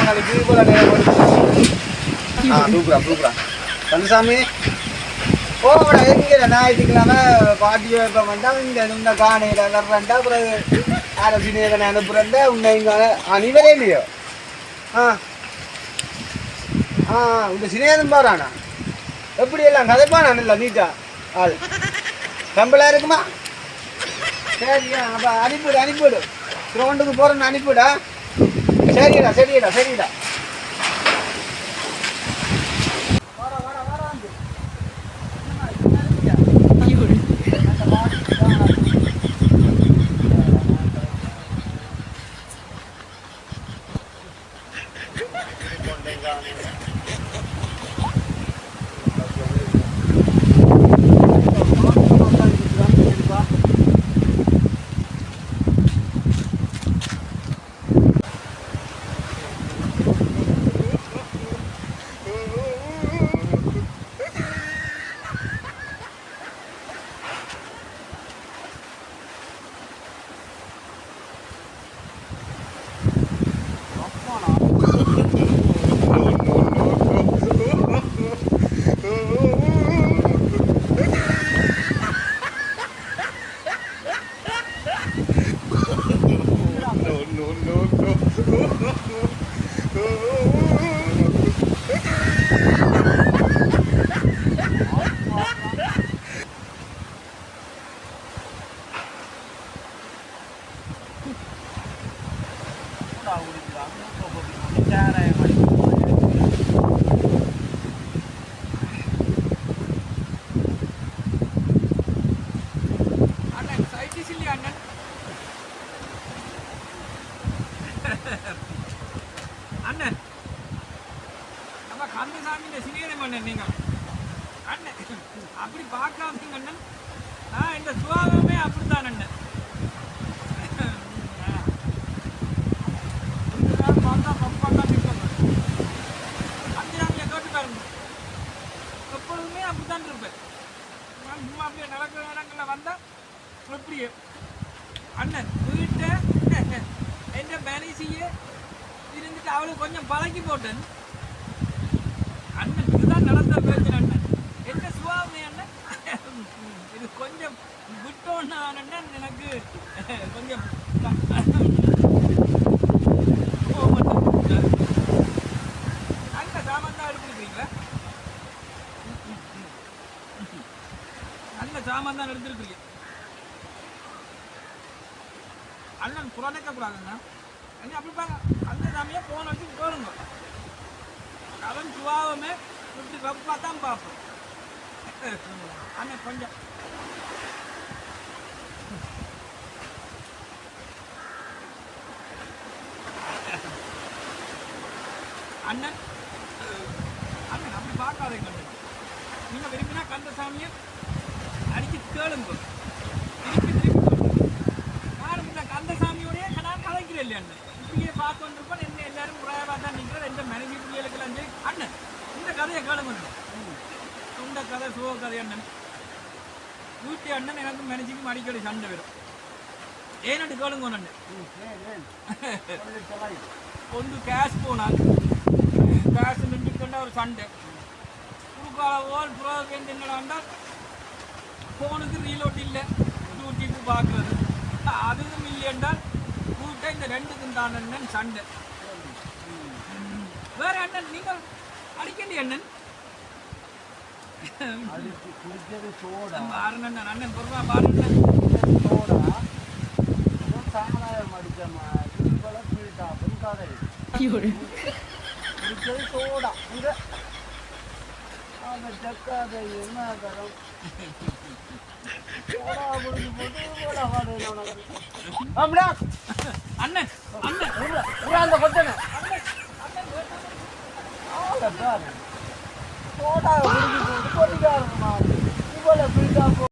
நாளைக்கு போல தூக்குறா கந்தசாமி போட எங்க ஞாயிற்றுக்கிழமை பாட்டி வைப்ப வேண்டாம் இந்த காணையில வர்றேன்டா பிறகு அரசினேகனை அனுப்புறேன்டா உன்னை இங்கே அணிவரே இல்லையோ இந்த சினேதம் போறானா எப்படி எல்லாம் கதைப்பானா இல்லை நீட்டா ஆள் கம்பளா இருக்குமா சரியா அப்போ அனுப்பிவிடு கிரௌண்டுக்கு போகிறேன்னு அனுப்பிவிடா சரிடா அண்ணன் நம்ம கந்தசாமி சினியரம் அண்ணன் நீங்க அண்ணன் அப்படி பார்க்காதீங்க அண்ணன் நான் இந்த சுவாகமே அப்படித்தான் அண்ணன் பார்த்தா பப்பாதான் நிற்கும் கந்தசாமியை கேட்டு பாருங்க எப்பொழுதுமே அப்படித்தான் இருப்பேன் நான் சும்மா அப்படியே நடக்கிற இடங்களில் வந்தால் எப்படியே அண்ணன் வீட்டை எந்த மேனேஜியை இருந்துட்டு அவளுக்கு கொஞ்சம் பழக்கி போட்டேன் அண்ணன் இதுதான் நடந்த பிரச்சனை அண்ணன் என்ன சுவாமி அண்ணன் இது கொஞ்சம் விட்டோன்னா அண்ணன் எனக்கு கொஞ்சம் அங்க சாமான் தான் எடுத்துருக்கீங்களா அந்த சாமான் தான் எடுத்துருக்கீங்க அண்ணன் புறநிக்க கூடாதுண்ணா அப்படி பாருங்க அந்த சாமியை போன வச்சு கேளுங்க அவன் சுவாவமே இப்படி வெப்பா தான் பார்ப்போம் அண்ணன் கொஞ்சம் அண்ணன் அண்ணன் அப்படி பார்க்காதே கண்ணன் நீங்கள் விரும்பினா கந்தசாமியை அடிச்சு கேளுங்க திருப்பி நானும் இந்த கந்தசாமியோடைய நான் கலைக்கிறேன் இல்லையா அண்ணன் இப்படியே பார்த்து வந்துருப்போம் என்ன எல்லாரும் முறையாக தான் நிற்கிற எந்த மனைவி பிள்ளைகளுக்கெல்லாம் சரி அண்ணன் இந்த கதையை கேளுங்க இந்த கதை சுக கதை அண்ணன் வீட்டு அண்ணன் எனக்கு மனைச்சிக்கும் அடிக்கடி சண்டை வரும் ஏன்னு கேளுங்க அண்ணன் ஒன்று கேஷ் போனால் கேஷ் நின்றுக்கொண்ட ஒரு சண்டை குறுக்காலவோல் புறாவுக்கு என்னடாண்டா ஃபோனுக்கு ரீலோட் இல்லை யூடியூப் பார்க்குறது அதுவும் இல்லையென்றால் கூட்ட இந்த ரெண்டுக்கும் தான் அண்ணன் சண்டை வேற அண்ணன் நீங்கள் அடிக்கண்டி அண்ணன் பாருங்க அண்ணன் பொருவா பாருங்க சோடா சாமநாயம் அடிச்சமா சோடா ஜக்காதை என்ன தரம் அண்ணன் அண்ணன் அந்த கொட்டனை சோடா